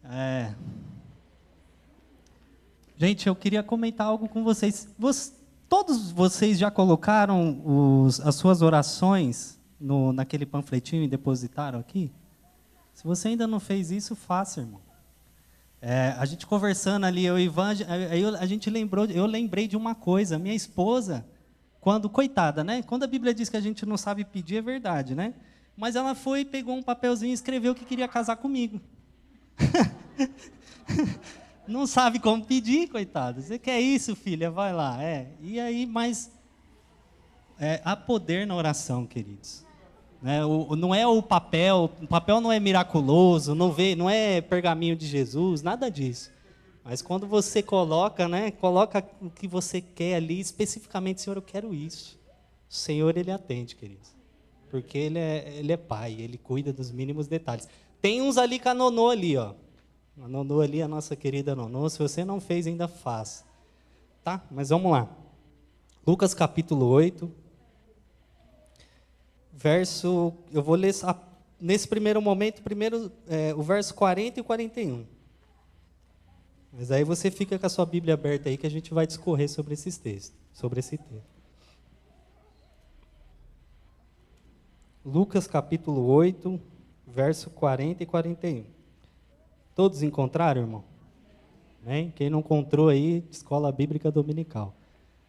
É... Gente, eu queria comentar algo com vocês. Todos vocês já colocaram as suas orações naquele panfletinho e depositaram aqui? Se você ainda não fez isso, faça, irmão. A gente conversando ali, eu e o Ivan, eu lembrei de uma coisa. Minha esposa, coitada, né? Quando a Bíblia diz que a gente não sabe pedir, é verdade, né? Mas ela foi, pegou um papelzinho e escreveu que queria casar comigo. Não sabe como pedir, coitada. Você quer isso, filha? Vai lá. E aí, mas há poder na oração, queridos. Não é o papel não é miraculoso, não é pergaminho de Jesus, nada disso. Mas quando você coloca o que você quer ali, especificamente, Senhor, eu quero isso. O Senhor, Ele atende, queridos. Porque Ele é Pai, Ele cuida dos mínimos detalhes. Tem uns ali com a Nonô ali, ó. A Nonô ali, a nossa querida Nonô, se você não fez, ainda faz. Tá? Mas vamos lá. Lucas capítulo 8, eu vou ler nesse primeiro momento, o verso 40 e 41. Mas aí você fica com a sua Bíblia aberta aí que a gente vai discorrer sobre esse texto. Lucas capítulo 8, verso 40 e 41. Todos encontraram, irmão? Amém? Quem não encontrou aí, Escola Bíblica Dominical.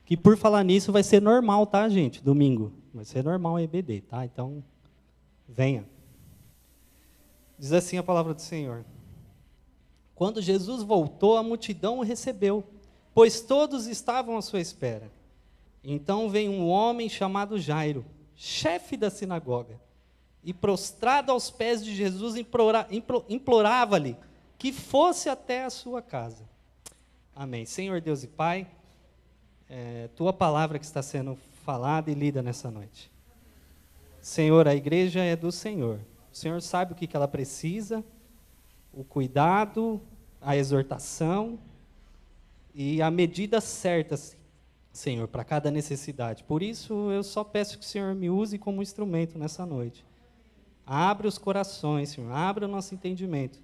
Que por falar nisso vai ser normal, tá, gente? Domingo. Vai ser normal EBD, tá? Então, venha. Diz assim a palavra do Senhor. Quando Jesus voltou, a multidão o recebeu, pois todos estavam à sua espera. Então veio um homem chamado Jairo, chefe da sinagoga, e prostrado aos pés de Jesus, implorava-lhe que fosse até a sua casa. Amém. Senhor Deus e Pai, tua palavra que está sendo falada e lida nessa noite. Senhor, a igreja é do Senhor. O Senhor sabe o que ela precisa, o cuidado, a exortação e a medida certa, Senhor, para cada necessidade. Por isso, eu só peço que o Senhor me use como instrumento nessa noite. Abre os corações, Senhor, abre o nosso entendimento,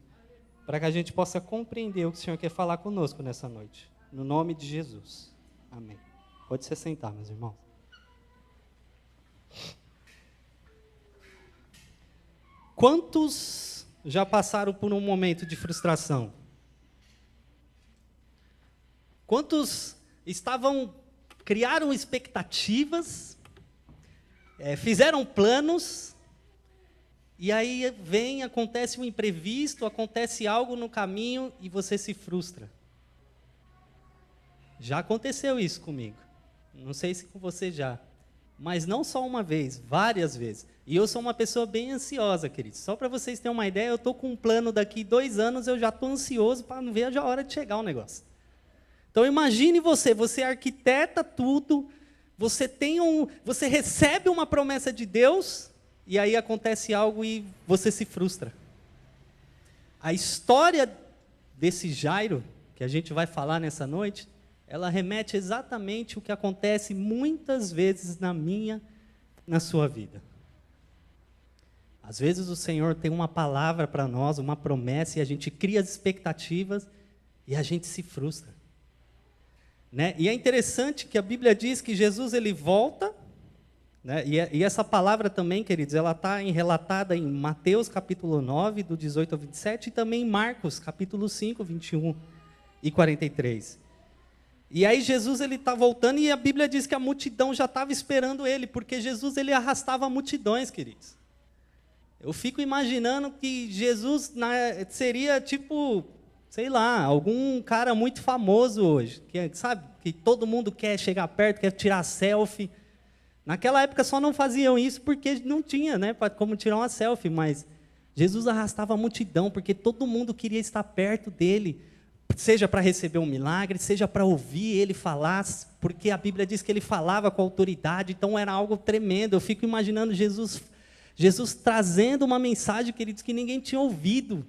para que a gente possa compreender o que o Senhor quer falar conosco nessa noite. No nome de Jesus. Amém. Pode se sentar, meus irmãos. Quantos já passaram por um momento de frustração? Quantos criaram expectativas, fizeram planos, e aí acontece um imprevisto, acontece algo no caminho e você se frustra? Já aconteceu isso comigo. Não sei se com você já. Mas não só uma vez, várias vezes. E eu sou uma pessoa bem ansiosa, queridos. Só para vocês terem uma ideia, eu estou com um plano daqui 2 anos, eu já estou ansioso para não ver a hora de chegar o negócio. Então imagine você arquiteta tudo, você recebe uma promessa de Deus, e aí acontece algo e você se frustra. A história desse Jairo, que a gente vai falar nessa noite, ela remete exatamente o que acontece muitas vezes na sua vida. Às vezes o Senhor tem uma palavra para nós, uma promessa, e a gente cria as expectativas e a gente se frustra. Né? E é interessante que a Bíblia diz que Jesus ele volta, né? E essa palavra também, queridos, ela está relatada em Mateus capítulo 9, do 18 ao 27, e também em Marcos capítulo 5, 21 e 43. E aí Jesus ele está voltando e a Bíblia diz que a multidão já estava esperando ele, porque Jesus ele arrastava multidões, queridos. Eu fico imaginando que Jesus seria tipo, sei lá, algum cara muito famoso hoje, que sabe, que todo mundo quer chegar perto, quer tirar selfie. Naquela época só não faziam isso porque não tinha, né, como tirar uma selfie, mas Jesus arrastava a multidão porque todo mundo queria estar perto dele, seja para receber um milagre, seja para ouvir ele falar, porque a Bíblia diz que ele falava com autoridade, então era algo tremendo. Eu fico imaginando Jesus trazendo uma mensagem, queridos, que ninguém tinha ouvido,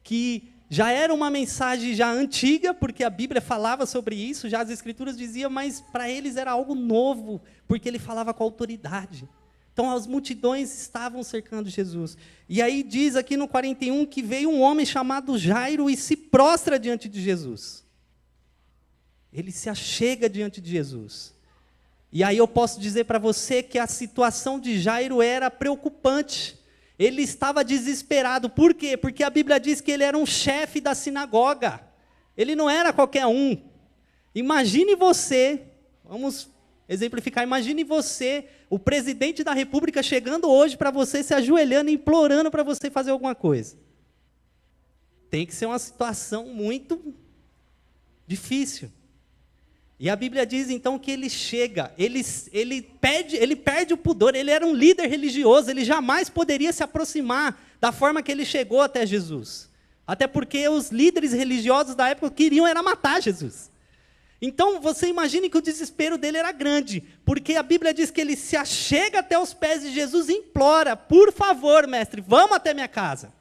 que já era uma mensagem já antiga, porque a Bíblia falava sobre isso, já as Escrituras diziam, mas para eles era algo novo, porque ele falava com autoridade. Então as multidões estavam cercando Jesus. E aí diz aqui no 41 que veio um homem chamado Jairo e se prostra diante de Jesus. Ele se achega diante de Jesus. E aí eu posso dizer para você que a situação de Jairo era preocupante. Ele estava desesperado. Por quê? Porque a Bíblia diz que ele era um chefe da sinagoga. Ele não era qualquer um. Imagine você, vamos exemplificar, imagine você, o presidente da República chegando hoje para você, se ajoelhando, implorando para você fazer alguma coisa. Tem que ser uma situação muito difícil. E a Bíblia diz então que ele chega, ele perde o pudor, ele era um líder religioso, ele jamais poderia se aproximar da forma que ele chegou até Jesus. Até porque os líderes religiosos da época queriam era matar Jesus. Então você imagine que o desespero dele era grande, porque a Bíblia diz que ele se achega até os pés de Jesus e implora, por favor, mestre, vamos até minha casa.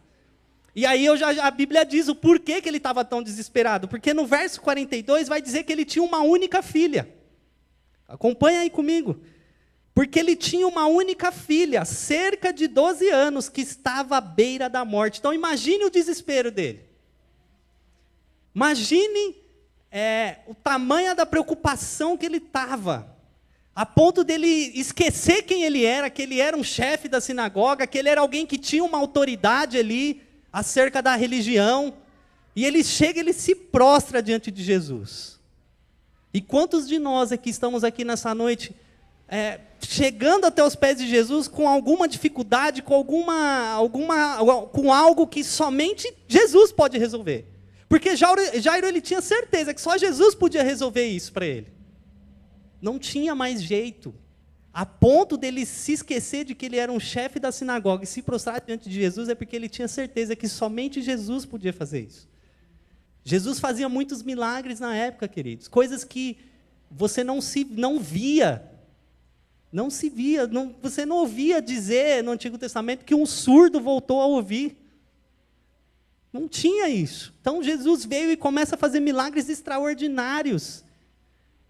E aí a Bíblia diz o porquê que ele estava tão desesperado. Porque no verso 42 vai dizer que ele tinha uma única filha. Acompanha aí comigo. Porque ele tinha uma única filha, cerca de 12 anos, que estava à beira da morte. Então imagine o desespero dele. Imagine o tamanho da preocupação que ele estava. A ponto dele esquecer quem ele era, que ele era um chefe da sinagoga, que ele era alguém que tinha uma autoridade ali, acerca da religião, e ele chega, ele se prostra diante de Jesus. E quantos de nós aqui estamos aqui nessa noite, chegando até os pés de Jesus com alguma dificuldade, com com algo que somente Jesus pode resolver? Porque Jairo ele tinha certeza que só Jesus podia resolver isso para ele. Não tinha mais jeito. A ponto dele se esquecer de que ele era um chefe da sinagoga e se prostrar diante de Jesus, é porque ele tinha certeza que somente Jesus podia fazer isso. Jesus fazia muitos milagres na época, queridos. Coisas que você não via. Não se via. Você não ouvia dizer no Antigo Testamento que um surdo voltou a ouvir. Não tinha isso. Então Jesus veio e começa a fazer milagres extraordinários.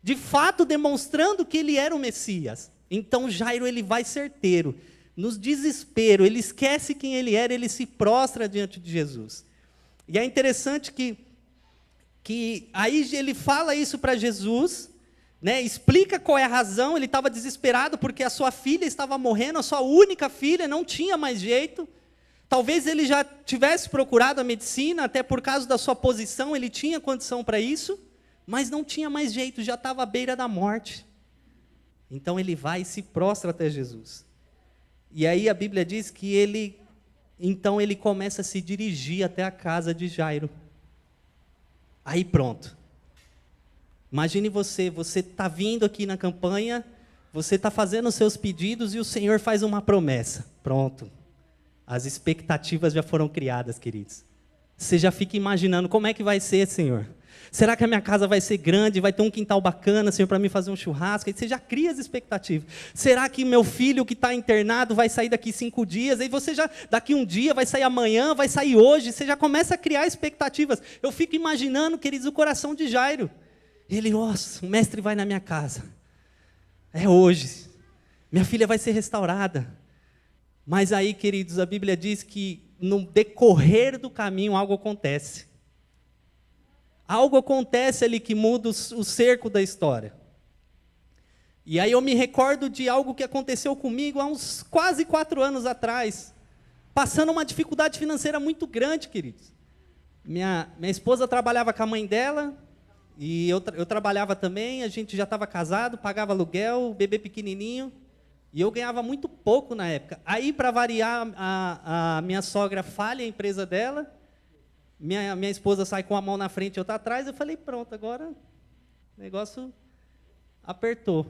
De fato, demonstrando que ele era o Messias. Então Jairo ele vai certeiro, no desespero, ele esquece quem ele era, ele se prostra diante de Jesus. E é interessante que aí ele fala isso para Jesus, né, explica qual é a razão, ele estava desesperado porque a sua filha estava morrendo, a sua única filha, não tinha mais jeito. Talvez ele já tivesse procurado a medicina, até por causa da sua posição, ele tinha condição para isso, mas não tinha mais jeito, já estava à beira da morte. Então ele vai e se prostra até Jesus. E aí a Bíblia diz que ele começa a se dirigir até a casa de Jairo. Aí pronto. Imagine você está vindo aqui na campanha, você está fazendo os seus pedidos e o Senhor faz uma promessa. Pronto. As expectativas já foram criadas, queridos. Você já fica imaginando como é que vai ser, Senhor. Será que a minha casa vai ser grande, vai ter um quintal bacana, Senhor, para mim fazer um churrasco? Aí você já cria as expectativas. Será que meu filho que está internado vai sair daqui 5 dias? Aí você já, daqui um dia, vai sair amanhã, vai sair hoje. Você já começa a criar expectativas. Eu fico imaginando, queridos, o coração de Jairo. Ele, nossa, o mestre vai na minha casa. É hoje. Minha filha vai ser restaurada. Mas aí, queridos, a Bíblia diz que no decorrer do caminho algo acontece. Algo acontece ali que muda o cerco da história. E aí eu me recordo de algo que aconteceu comigo há uns quase 4 anos atrás, passando uma dificuldade financeira muito grande, queridos. Minha esposa trabalhava com a mãe dela, e eu trabalhava também, a gente já estava casado, pagava aluguel, bebê pequenininho, e eu ganhava muito pouco na época. Aí, para variar, a minha sogra falha a empresa dela, minha esposa sai com a mão na frente e outra atrás, eu falei, pronto, agora o negócio apertou.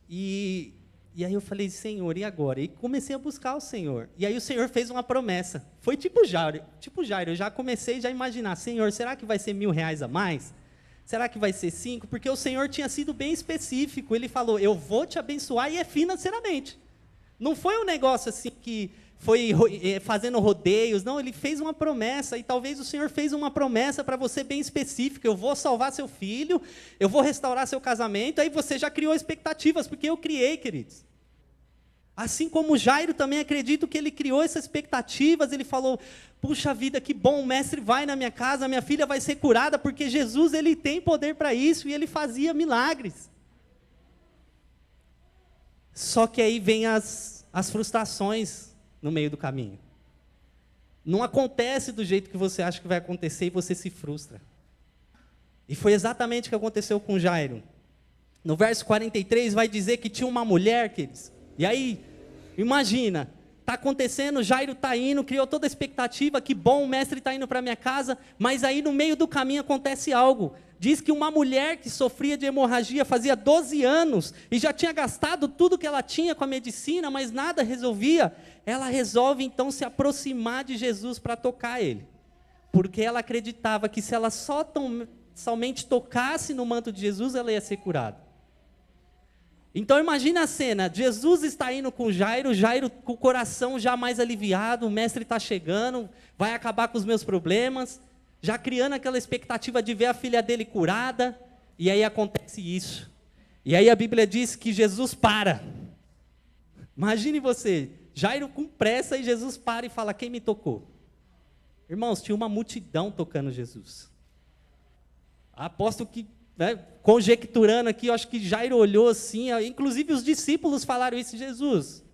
E aí eu falei, Senhor, e agora? E comecei a buscar o Senhor. E aí o Senhor fez uma promessa. Foi tipo Jairo, eu já comecei a imaginar, Senhor, será que vai ser R$1.000 a mais? Será que vai ser 5? Porque o Senhor tinha sido bem específico. Ele falou, eu vou te abençoar e é financeiramente. Não foi um negócio assim que foi fazendo rodeios, não, ele fez uma promessa, e talvez o Senhor fez uma promessa para você bem específica, eu vou salvar seu filho, eu vou restaurar seu casamento, aí você já criou expectativas, porque eu criei, queridos. Assim como Jairo também acredito que ele criou essas expectativas, ele falou, puxa vida, que bom, o mestre vai na minha casa, minha filha vai ser curada, porque Jesus ele tem poder para isso, e ele fazia milagres. Só que aí vem as frustrações no meio do caminho. Não acontece do jeito que você acha que vai acontecer e você se frustra. E foi exatamente o que aconteceu com Jairo. No verso 43 vai dizer que tinha uma mulher, queridos. E aí, imagina, está acontecendo, Jairo está indo, criou toda a expectativa, que bom, o mestre está indo para minha casa, mas aí no meio do caminho acontece algo. Diz que uma mulher que sofria de hemorragia fazia 12 anos, e já tinha gastado tudo que ela tinha com a medicina, mas nada resolvia. Ela resolve então se aproximar de Jesus para tocar ele. Porque ela acreditava que se ela somente tocasse no manto de Jesus, ela ia ser curada. Então imagina a cena, Jesus está indo com Jairo, Jairo com o coração já mais aliviado, o mestre está chegando, vai acabar com os meus problemas, já criando aquela expectativa de ver a filha dele curada, e aí acontece isso. E aí a Bíblia diz que Jesus para. Imagine você, Jairo com pressa e Jesus para e fala, quem me tocou? Irmãos, tinha uma multidão tocando Jesus. Aposto que, conjecturando aqui, eu acho que Jairo olhou assim, inclusive os discípulos falaram isso, Jesus,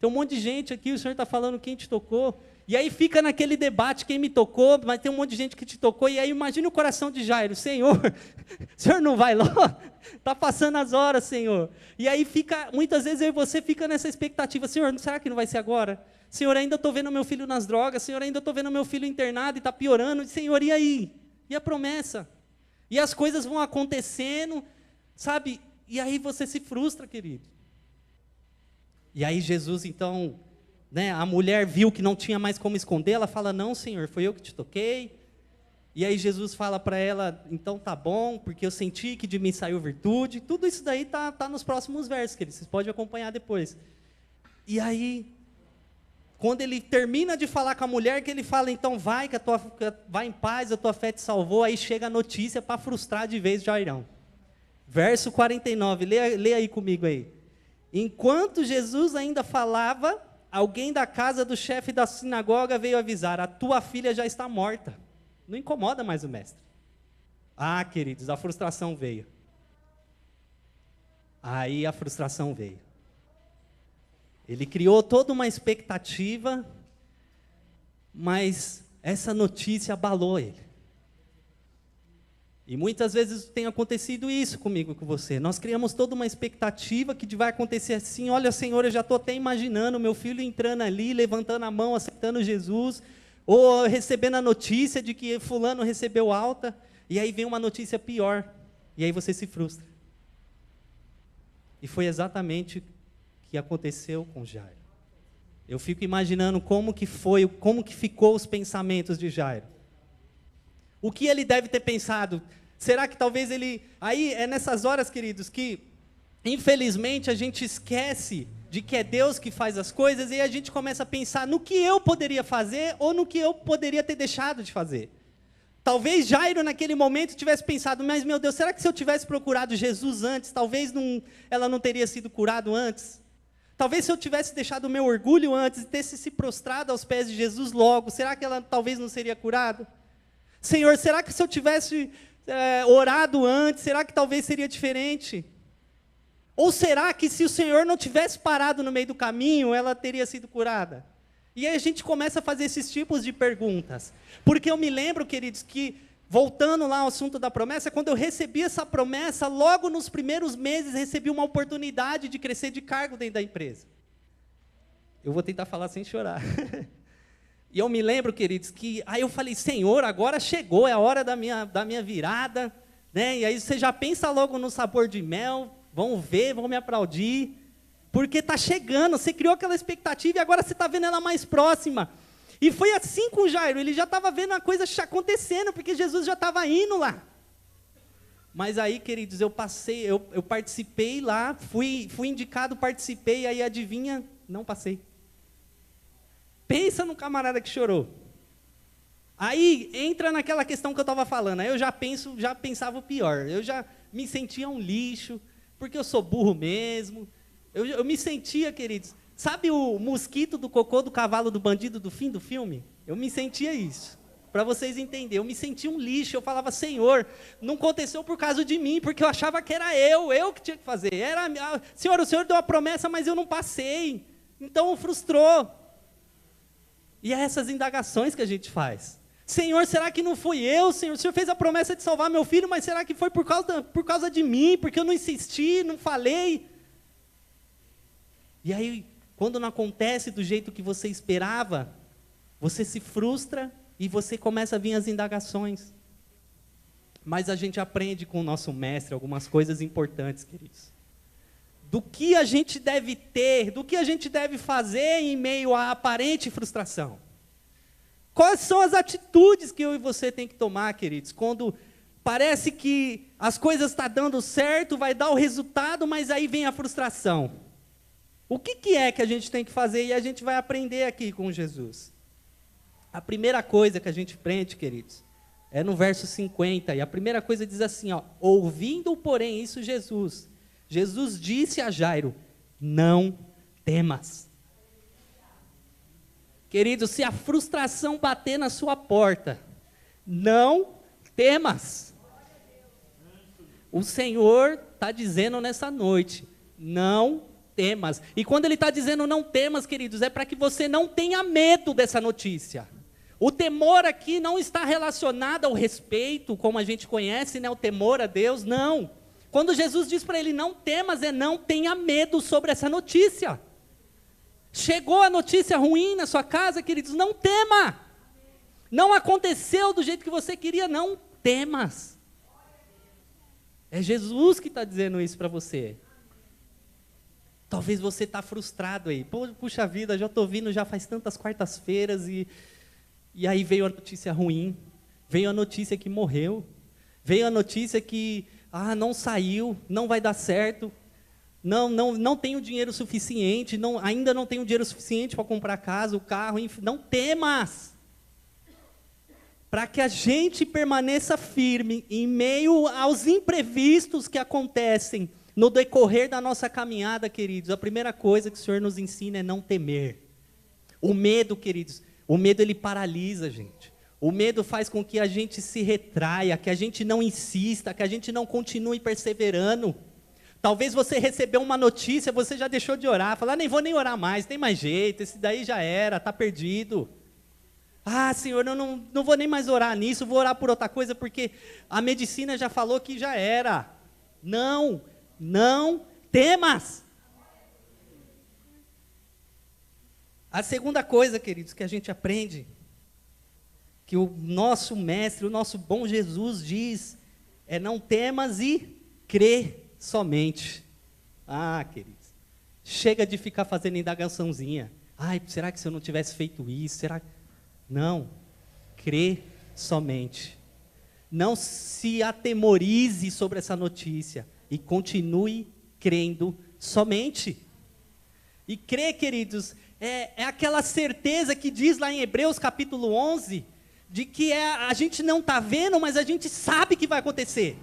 tem um monte de gente aqui, o Senhor está falando quem te tocou, e aí fica naquele debate, quem me tocou, mas tem um monte de gente que te tocou, e aí imagine o coração de Jairo, Senhor, o Senhor não vai lá? Está passando as horas, Senhor, e aí fica, muitas vezes eu e você fica nessa expectativa, Senhor, será que não vai ser agora? Senhor, ainda estou vendo meu filho nas drogas, Senhor, ainda estou vendo meu filho internado e está piorando, Senhor, e aí? E a promessa? E as coisas vão acontecendo, sabe? E aí você se frustra, querido. E aí Jesus, então, a mulher viu que não tinha mais como esconder, ela fala, não, Senhor, foi eu que te toquei. E aí Jesus fala para ela, então tá bom, porque eu senti que de mim saiu virtude. Tudo isso daí tá nos próximos versos, querido, vocês podem acompanhar depois. E aí, quando ele termina de falar com a mulher, que ele fala, então vai em paz, a tua fé te salvou, aí chega a notícia para frustrar de vez Jairão. Verso 49, lê aí comigo aí. Enquanto Jesus ainda falava, alguém da casa do chefe da sinagoga veio avisar, a tua filha já está morta. Não incomoda mais o mestre. Ah, queridos, a frustração veio. Aí a frustração veio. Ele criou toda uma expectativa, mas essa notícia abalou ele. E muitas vezes tem acontecido isso comigo e com você. Nós criamos toda uma expectativa que vai acontecer assim, olha, Senhor, eu já estou até imaginando meu filho entrando ali, levantando a mão, aceitando Jesus, ou recebendo a notícia de que fulano recebeu alta, e aí vem uma notícia pior, e aí você se frustra. E foi exatamente que aconteceu com Jairo. Eu fico imaginando como que ficou os pensamentos de Jairo. O que ele deve ter pensado? Será que talvez ele... Aí é nessas horas, queridos, que infelizmente a gente esquece de que é Deus que faz as coisas e a gente começa a pensar no que eu poderia fazer ou no que eu poderia ter deixado de fazer. Talvez Jairo naquele momento tivesse pensado, mas meu Deus, será que se eu tivesse procurado Jesus antes, talvez ela não teria sido curada antes? Talvez se eu tivesse deixado o meu orgulho antes e tivesse se prostrado aos pés de Jesus logo, será que ela talvez não seria curada? Senhor, será que se eu tivesse orado antes, será que talvez seria diferente? Ou será que se o Senhor não tivesse parado no meio do caminho, ela teria sido curada? E aí a gente começa a fazer esses tipos de perguntas. Porque eu me lembro, queridos, que voltando lá ao assunto da promessa, quando eu recebi essa promessa, logo nos primeiros meses recebi uma oportunidade de crescer de cargo dentro da empresa. Eu vou tentar falar sem chorar. E eu me lembro, queridos, que aí eu falei, Senhor, agora chegou, é a hora da minha virada, né? E aí você já pensa logo no sabor de mel, vão ver, vão me aplaudir, porque está chegando, você criou aquela expectativa e agora você está vendo ela mais próxima. E foi assim com Jairo, ele já estava vendo a coisa acontecendo, porque Jesus já estava indo lá. Mas aí, queridos, eu participei lá, fui indicado, participei, aí adivinha, não passei. Pensa no camarada que chorou. Aí entra naquela questão que eu estava falando, aí eu já pensava o pior, eu já me sentia um lixo, porque eu sou burro mesmo, eu me sentia, queridos, Sabe o mosquito do cocô do cavalo do bandido do fim do filme? Eu me sentia isso. Para vocês entenderem, eu me sentia um lixo. Eu falava, Senhor, não aconteceu por causa de mim, porque eu achava que era eu que tinha que fazer. Senhor, o Senhor deu a promessa, mas eu não passei. Então frustrou. E é essas indagações que a gente faz. Senhor, será que não fui eu, Senhor? O Senhor fez a promessa de salvar meu filho, mas será que foi por causa de mim? Porque eu não insisti, não falei? E aí, quando não acontece do jeito que você esperava, você se frustra e você começa a vir as indagações. Mas a gente aprende com o nosso mestre algumas coisas importantes, queridos. Do que a gente deve ter, do que a gente deve fazer em meio à aparente frustração. Quais são as atitudes que eu e você tem que tomar, queridos, quando parece que as coisas estão dando certo, vai dar o resultado, mas aí vem a frustração. O que é que a gente tem que fazer? E a gente vai aprender aqui com Jesus. A primeira coisa que a gente aprende, queridos, é no verso 50, e a primeira coisa diz assim, ó, ouvindo, porém, isso Jesus disse a Jairo, não temas. Querido, se a frustração bater na sua porta, não temas. O Senhor está dizendo nessa noite, não temas. E quando Ele está dizendo não temas, queridos, é para que você não tenha medo dessa notícia. O temor aqui não está relacionado ao respeito, como a gente conhece, né, o temor a Deus, não. Quando Jesus diz para ele, não temas, não tenha medo sobre essa notícia. Chegou a notícia ruim na sua casa, queridos, não tema. Não aconteceu do jeito que você queria, não temas. É Jesus que está dizendo isso para você. Talvez você está frustrado aí. Puxa vida, já estou vindo já faz tantas quartas-feiras e aí veio a notícia ruim. Veio a notícia que morreu. Veio a notícia que não saiu, não vai dar certo. Não tenho dinheiro suficiente, ainda não tenho dinheiro suficiente para comprar a casa, o carro, enfim, não temas. Para que a gente permaneça firme em meio aos imprevistos que acontecem no decorrer da nossa caminhada, queridos, a primeira coisa que o Senhor nos ensina é não temer. O medo, queridos, o medo ele paralisa a gente. O medo faz com que a gente se retraia, que a gente não insista, que a gente não continue perseverando. Talvez você recebeu uma notícia, você já deixou de orar, falar, nem vou nem orar mais, tem mais jeito, esse daí já era, está perdido. Senhor, eu não vou nem mais orar nisso, vou orar por outra coisa, porque a medicina já falou que já era. Não temas. A segunda coisa, queridos, que a gente aprende, que o nosso mestre, o nosso bom Jesus diz, é não temas e crê somente. Queridos, chega de ficar fazendo indagaçãozinha. Será que se eu não tivesse feito isso, Não, crê somente. Não se atemorize sobre essa notícia e continue crendo somente. E crer, queridos, é aquela certeza que diz lá em Hebreus capítulo 11, de que a gente não está vendo, mas a gente sabe que vai acontecer.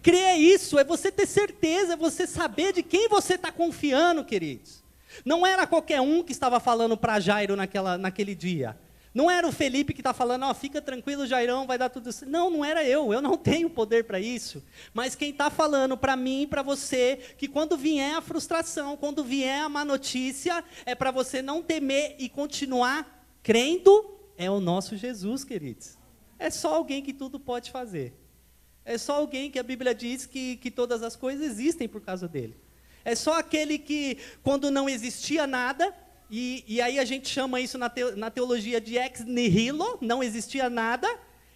Crer é isso, é você ter certeza, é você saber de quem você está confiando, queridos. Não era qualquer um que estava falando para Jairo naquele dia. Não era o Felipe que está falando, fica tranquilo, Jairão, vai dar tudo certo. Não era eu não tenho poder para isso. Mas quem está falando para mim e para você, que quando vier a frustração, quando vier a má notícia, é para você não temer e continuar crendo, é o nosso Jesus, queridos. É só alguém que tudo pode fazer. É só alguém que a Bíblia diz que todas as coisas existem por causa dele. É só aquele que, quando não existia nada, e aí a gente chama isso na teologia de ex nihilo, não existia nada,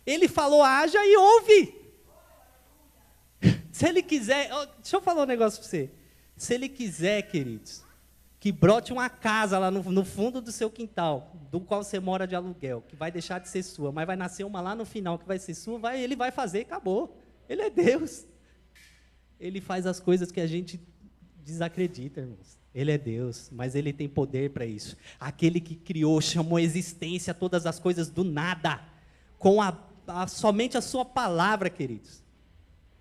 ele falou haja e houve. Se ele quiser, deixa eu falar um negócio para você. Se ele quiser, queridos, que brote uma casa lá no fundo do seu quintal, do qual você mora de aluguel, que vai deixar de ser sua, mas vai nascer uma lá no final que vai ser sua, ele vai fazer e acabou. Ele é Deus. Ele faz as coisas que a gente desacredita, irmãos. Ele é Deus, mas Ele tem poder para isso. Aquele que criou, chamou a existência todas as coisas do nada, com somente a sua palavra, queridos.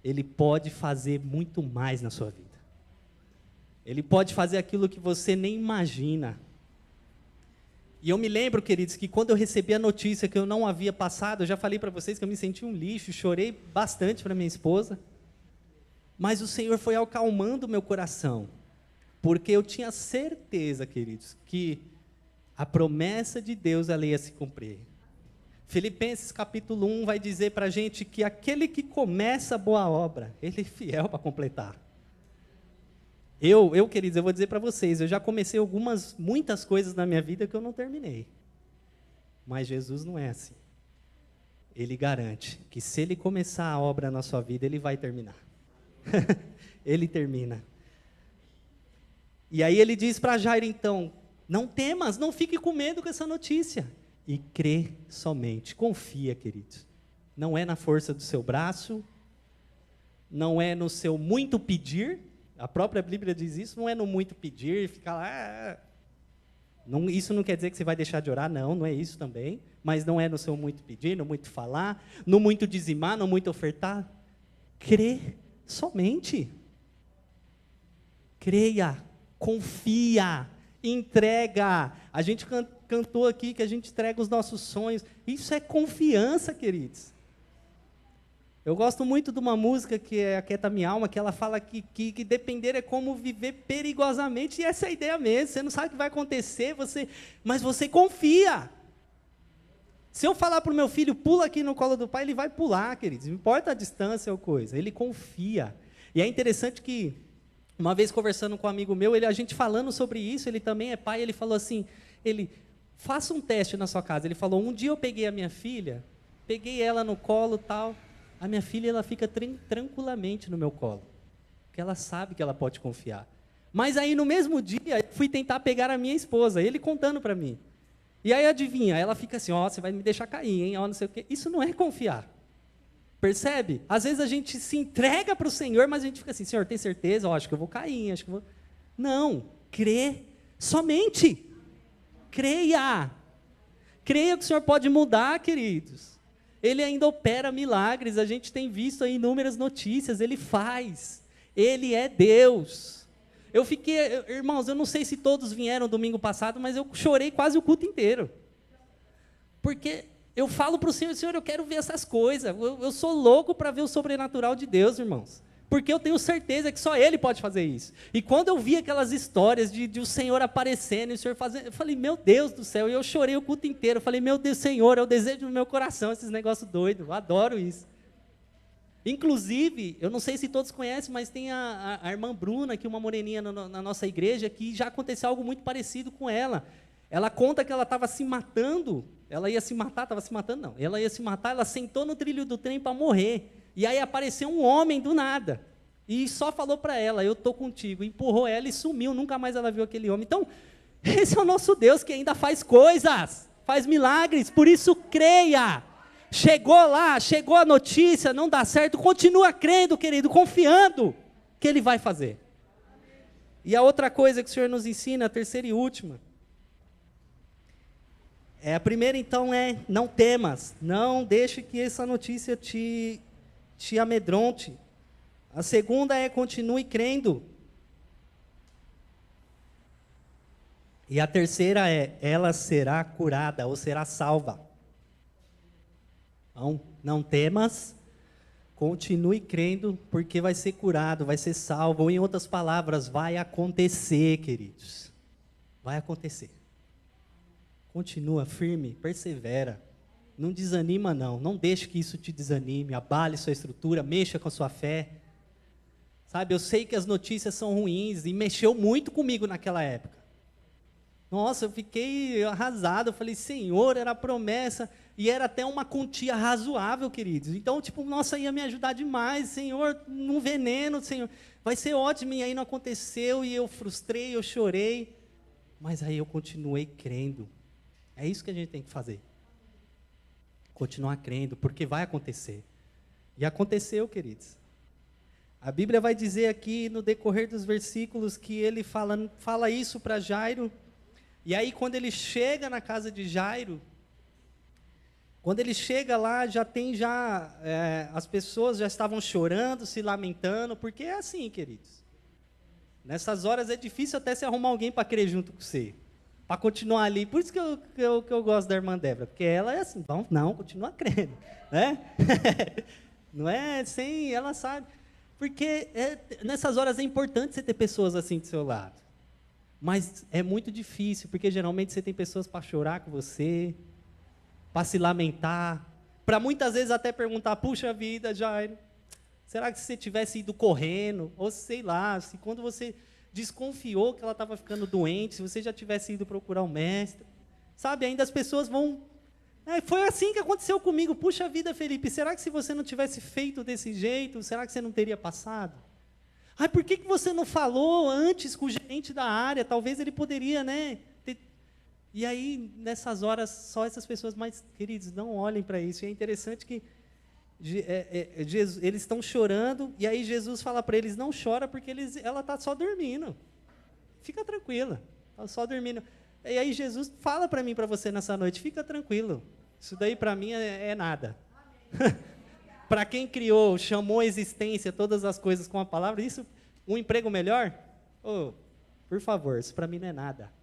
Ele pode fazer muito mais na sua vida. Ele pode fazer aquilo que você nem imagina. E eu me lembro, queridos, que quando eu recebi a notícia que eu não havia passado, eu já falei para vocês que eu me senti um lixo, chorei bastante para minha esposa, mas o Senhor foi acalmando o meu coração, porque eu tinha certeza, queridos, que a promessa de Deus ela ia se cumprir. Filipenses capítulo 1 vai dizer para a gente que aquele que começa a boa obra, ele é fiel para completar. Queridos, eu vou dizer para vocês, eu já comecei muitas coisas na minha vida que eu não terminei. Mas Jesus não é assim. Ele garante que se Ele começar a obra na sua vida, Ele vai terminar. Ele termina. E aí Ele diz para Jairo, então, não temas, não fique com medo com essa notícia. E crê somente, confia, queridos. Não é na força do seu braço, não é no seu muito pedir. A própria Bíblia diz isso, não é no muito pedir, ficar lá. Não, isso não quer dizer que você vai deixar de orar, não é isso também. Mas não é no seu muito pedir, no muito falar, no muito dizimar, no muito ofertar. Crê somente. Creia, confia, entrega. A gente cantou aqui que a gente entrega os nossos sonhos. Isso é confiança, queridos. Eu gosto muito de uma música que é Aquieta Minha Alma, que ela fala que depender é como viver perigosamente, e essa é a ideia mesmo, você não sabe o que vai acontecer, mas você confia. Se eu falar para o meu filho, pula aqui no colo do pai, ele vai pular, queridos, não importa a distância ou coisa, ele confia. E é interessante que, uma vez conversando com um amigo meu, a gente falando sobre isso, ele também é pai, ele falou assim, faça um teste na sua casa, ele falou, um dia eu peguei a minha filha, peguei ela no colo e tal, a minha filha ela fica tranquilamente no meu colo, porque ela sabe que ela pode confiar. Mas aí no mesmo dia, eu fui tentar pegar a minha esposa, ele contando para mim. E aí adivinha, ela fica assim, você vai me deixar cair, hein, não sei o quê. Isso não é confiar. Percebe? Às vezes a gente se entrega para o Senhor, mas a gente fica assim, Senhor, tem certeza? Acho que eu vou cair, acho que eu vou... Não, crê somente. Creia. Creia que o Senhor pode mudar, queridos. Ele ainda opera milagres, a gente tem visto aí inúmeras notícias, Ele faz, Ele é Deus. Irmãos, eu não sei se todos vieram domingo passado, mas eu chorei quase o culto inteiro, porque eu falo para o Senhor, Senhor, eu quero ver essas coisas, eu sou louco para ver o sobrenatural de Deus, irmãos, porque eu tenho certeza que só Ele pode fazer isso. E quando eu vi aquelas histórias de o Senhor aparecendo, e o Senhor fazendo, eu falei, meu Deus do céu, e eu chorei o culto inteiro, eu falei, meu Deus, Senhor, é o desejo do meu coração, esses negócios doidos, eu adoro isso. Inclusive, eu não sei se todos conhecem, mas tem a irmã Bruna, que é uma moreninha na nossa igreja, que já aconteceu algo muito parecido com ela. Ela conta que ela estava se matando, ela ia se matar, ela ia se matar, ela sentou no trilho do trem para morrer. E aí apareceu um homem do nada, e só falou para ela, eu estou contigo, empurrou ela e sumiu, nunca mais ela viu aquele homem. Então, esse é o nosso Deus que ainda faz coisas, faz milagres, por isso creia. Chegou lá, chegou a notícia, não dá certo, continua crendo, querido, confiando que Ele vai fazer. E a outra coisa que o Senhor nos ensina, a terceira e última, a primeira então é, não temas, não deixe que essa notícia te amedronte. A segunda é, continue crendo. E a terceira é, ela será curada ou será salva. Não temas, continue crendo, porque vai ser curado, vai ser salvo. Ou em outras palavras, vai acontecer, queridos. Vai acontecer. Continua firme, persevera. Não desanima, não deixe que isso te desanime, abale sua estrutura, mexa com a sua fé. Sabe, eu sei que as notícias são ruins, e mexeu muito comigo naquela época. Nossa, eu fiquei arrasado, eu falei, Senhor, era a promessa, e era até uma quantia razoável, queridos. Então, nossa, ia me ajudar demais, Senhor, num veneno, Senhor, vai ser ótimo, e aí não aconteceu, e eu frustrei, eu chorei, mas aí eu continuei crendo. É isso que a gente tem que fazer. Continuar crendo, porque vai acontecer. E aconteceu, queridos. A Bíblia vai dizer aqui, no decorrer dos versículos, que ele fala isso para Jairo. E aí, quando ele chega na casa de Jairo, quando ele chega lá, as pessoas já estavam chorando, se lamentando, porque é assim, queridos. Nessas horas é difícil até se arrumar alguém para crer junto com você. Para continuar ali. Por isso que eu gosto da irmã Débora. Porque ela é assim, não, continua crendo. Né? Não é sem, ela sabe. Porque nessas horas é importante você ter pessoas assim do seu lado. Mas é muito difícil, porque geralmente você tem pessoas para chorar com você, para se lamentar, para muitas vezes até perguntar, puxa vida, Jairo, será que se você tivesse ido correndo, ou sei lá, se quando você desconfiou que ela estava ficando doente, se você já tivesse ido procurar um mestre, sabe, ainda as pessoas vão... foi assim que aconteceu comigo, puxa vida, Felipe, será que se você não tivesse feito desse jeito, será que você não teria passado? Por que você não falou antes com o gerente da área? Talvez ele poderia, né? E aí, nessas horas, só essas pessoas mais queridos, não olhem para isso. E é interessante que eles estão chorando, e aí Jesus fala para eles, não chora, porque ela está só dormindo. Fica tranquila, está só dormindo. E aí Jesus fala para mim, para você nessa noite, fica tranquilo. Isso daí para mim é nada. Para quem criou, chamou a existência, todas as coisas com a palavra, isso, um emprego melhor? Por favor, isso para mim não é nada.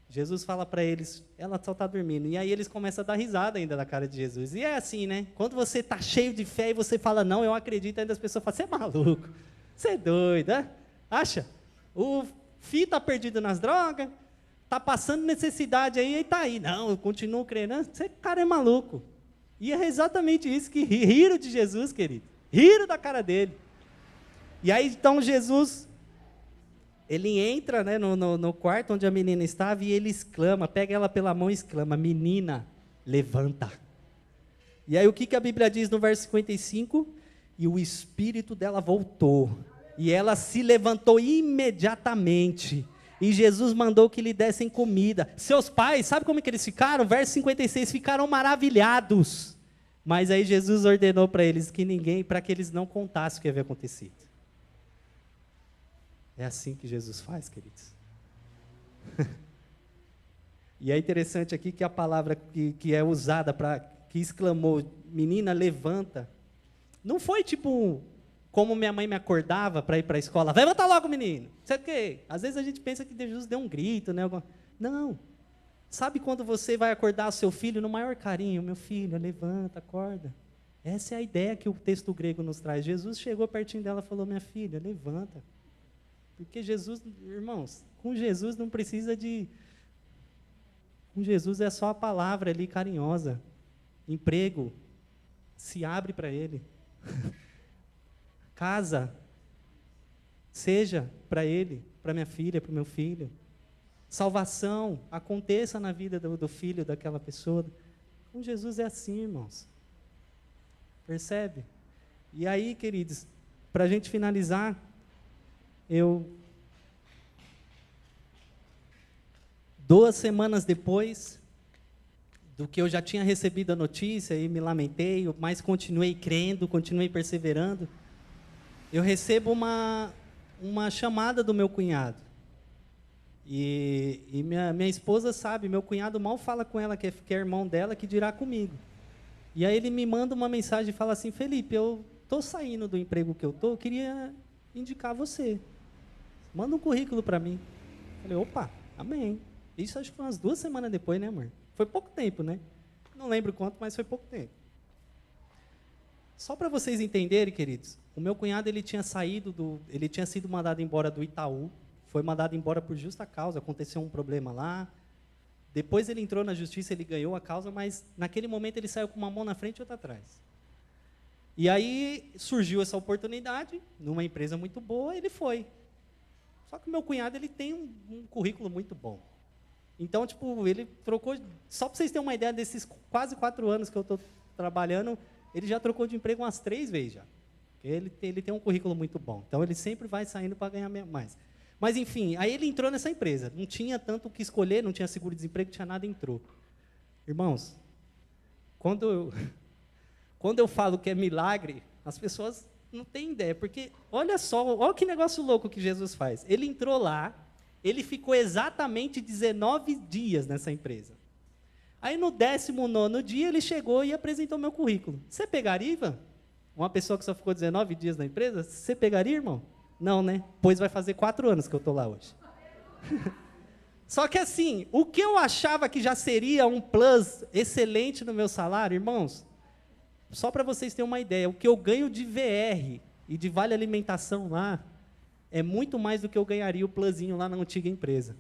Jesus fala para eles, ela só está dormindo. E aí eles começam a dar risada ainda da cara de Jesus. E é assim, né? Quando você está cheio de fé e você fala, não, eu acredito, ainda as pessoas falam, você é maluco, você é doido, né? Acha? O filho está perdido nas drogas, está passando necessidade aí, e está aí. Não, eu continuo crendo. Esse cara é maluco. E é exatamente isso que riram de Jesus, querido. Riram da cara dele. E aí, então, Jesus, ele entra, né, no quarto onde a menina estava e ele exclama, pega ela pela mão e exclama, menina, levanta. E aí, o que a Bíblia diz no verso 55? E o espírito dela voltou. E ela se levantou imediatamente. E Jesus mandou que lhe dessem comida. Seus pais, sabe como é que eles ficaram? Verso 56, ficaram maravilhados. Mas aí Jesus ordenou para eles que para que eles não contassem o que havia acontecido. É assim que Jesus faz, queridos. E é interessante aqui que a palavra que é usada que exclamou, menina, levanta, não foi tipo... como minha mãe me acordava para ir para a escola, levanta logo, menino. Sabe o quê? Às vezes a gente pensa que Jesus deu um grito, né? Não. Sabe quando você vai acordar o seu filho no maior carinho? Meu filho, levanta, acorda. Essa é a ideia que o texto grego nos traz. Jesus chegou pertinho dela e falou, minha filha, levanta. Porque Jesus, irmãos, com Jesus não precisa de... Com Jesus é só a palavra ali carinhosa. Emprego, se abre para ele. Casa, seja para ele, para minha filha, para o meu filho. Salvação, aconteça na vida do filho daquela pessoa. Com Jesus é assim, irmãos. Percebe? E aí, queridos, para a gente finalizar, 2 semanas depois do que eu já tinha recebido a notícia e me lamentei, mas continuei crendo, continuei perseverando, eu recebo uma chamada do meu cunhado. E minha esposa sabe, meu cunhado mal fala com ela, que é irmão dela, que dirá comigo. E aí ele me manda uma mensagem e fala assim, Felipe, eu estou saindo do emprego que eu estou, eu queria indicar você. Manda um currículo para mim. Falei, opa, amém. Isso acho que foi umas 2 semanas depois, né, amor? Foi pouco tempo, né? Não lembro quanto, mas foi pouco tempo. Só para vocês entenderem, queridos, o meu cunhado ele tinha sido mandado embora do Itaú, foi mandado embora por justa causa, aconteceu um problema lá. Depois ele entrou na justiça, ele ganhou a causa, mas naquele momento ele saiu com uma mão na frente e outra atrás. E aí surgiu essa oportunidade, numa empresa muito boa, ele foi. Só que o meu cunhado ele tem um currículo muito bom. Então, tipo, ele trocou, só para vocês terem uma ideia desses quase 4 anos que eu estou trabalhando, ele já trocou de emprego umas 3 vezes já. Ele tem um currículo muito bom. Então, ele sempre vai saindo para ganhar mais. Mas, enfim, aí ele entrou nessa empresa. Não tinha tanto o que escolher, não tinha seguro-desemprego, não tinha nada, entrou. Irmãos, quando eu falo que é milagre, as pessoas não têm ideia. Porque, olha só, olha que negócio louco que Jesus faz. Ele entrou lá, ele ficou exatamente 19 dias nessa empresa. Aí, no 19º dia, ele chegou e apresentou meu currículo. Você pegaria, Ivan? Uma pessoa que só ficou 19 dias na empresa? Você pegaria, irmão? Não, né? Pois vai fazer 4 anos que eu estou lá hoje. Só que assim, o que eu achava que já seria um plus excelente no meu salário, irmãos, só para vocês terem uma ideia, o que eu ganho de VR e de vale alimentação lá, é muito mais do que eu ganharia o plusinho lá na antiga empresa.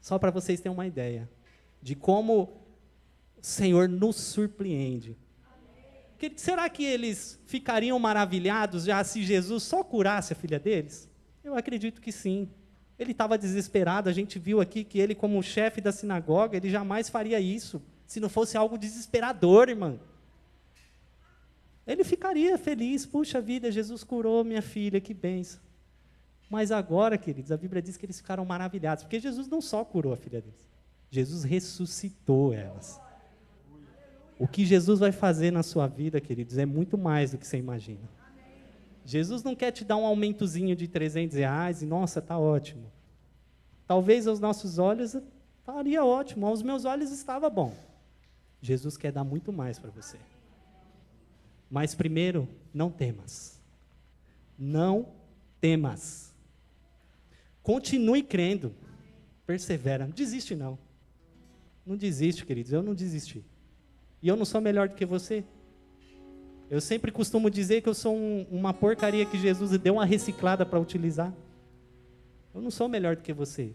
Só para vocês terem uma ideia de como o Senhor nos surpreende. Será que eles ficariam maravilhados já se Jesus só curasse a filha deles? Eu acredito que sim. Ele estava desesperado, a gente viu aqui que ele, como chefe da sinagoga, ele jamais faria isso, se não fosse algo desesperador, irmão. Ele ficaria feliz, puxa vida, Jesus curou minha filha, que bênção. Mas agora, queridos, a Bíblia diz que eles ficaram maravilhados, porque Jesus não só curou a filha deles, Jesus ressuscitou elas. O que Jesus vai fazer na sua vida, queridos, é muito mais do que você imagina. Jesus não quer te dar um aumentozinho de R$300 e, nossa, está ótimo. Talvez aos nossos olhos estaria ótimo, aos meus olhos estava bom. Jesus quer dar muito mais para você. Mas primeiro, não temas. Não temas. Continue crendo. Persevera. Não desiste, não. Não desiste, queridos. Eu não desisti. E eu não sou melhor do que você. Eu sempre costumo dizer que eu sou uma porcaria que Jesus deu uma reciclada para utilizar. Eu não sou melhor do que você.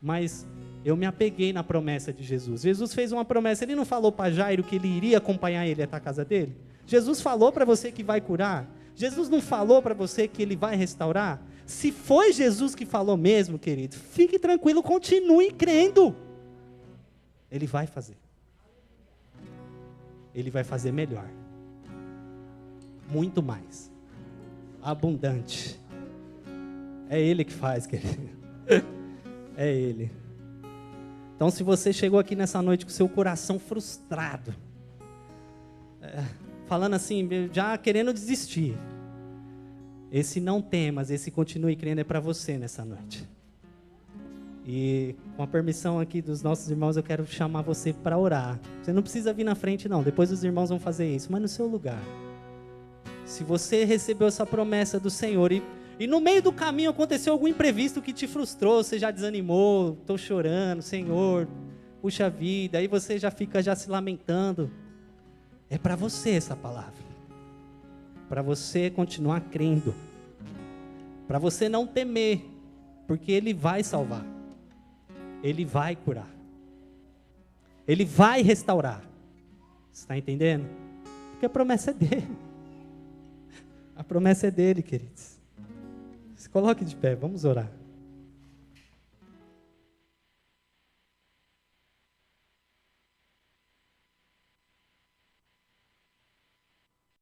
Mas eu me apeguei na promessa de Jesus. Jesus fez uma promessa. Ele não falou para Jairo que ele iria acompanhar ele até a casa dele? Jesus falou para você que vai curar? Jesus não falou para você que ele vai restaurar? Se foi Jesus que falou mesmo, querido, fique tranquilo, continue crendo. Ele vai fazer. Ele vai fazer melhor. Muito mais. Abundante. É Ele que faz, querido. É Ele. Então, se você chegou aqui nessa noite com seu coração frustrado, falando assim, já querendo desistir, esse não temas, esse continue crendo é para você nessa noite. E com a permissão aqui dos nossos irmãos, eu quero chamar você para orar. Você não precisa vir na frente não, depois os irmãos vão fazer isso, mas no seu lugar. Se você recebeu essa promessa do Senhor e no meio do caminho aconteceu algum imprevisto que te frustrou, você já desanimou, estou chorando, Senhor, puxa vida, aí você já fica já se lamentando. É para você essa palavra. Para você continuar crendo. Para você não temer, porque Ele vai salvar. Ele vai curar. Ele vai restaurar. Você está entendendo? Porque a promessa é dele. A promessa é dele, queridos. Se coloque de pé, vamos orar.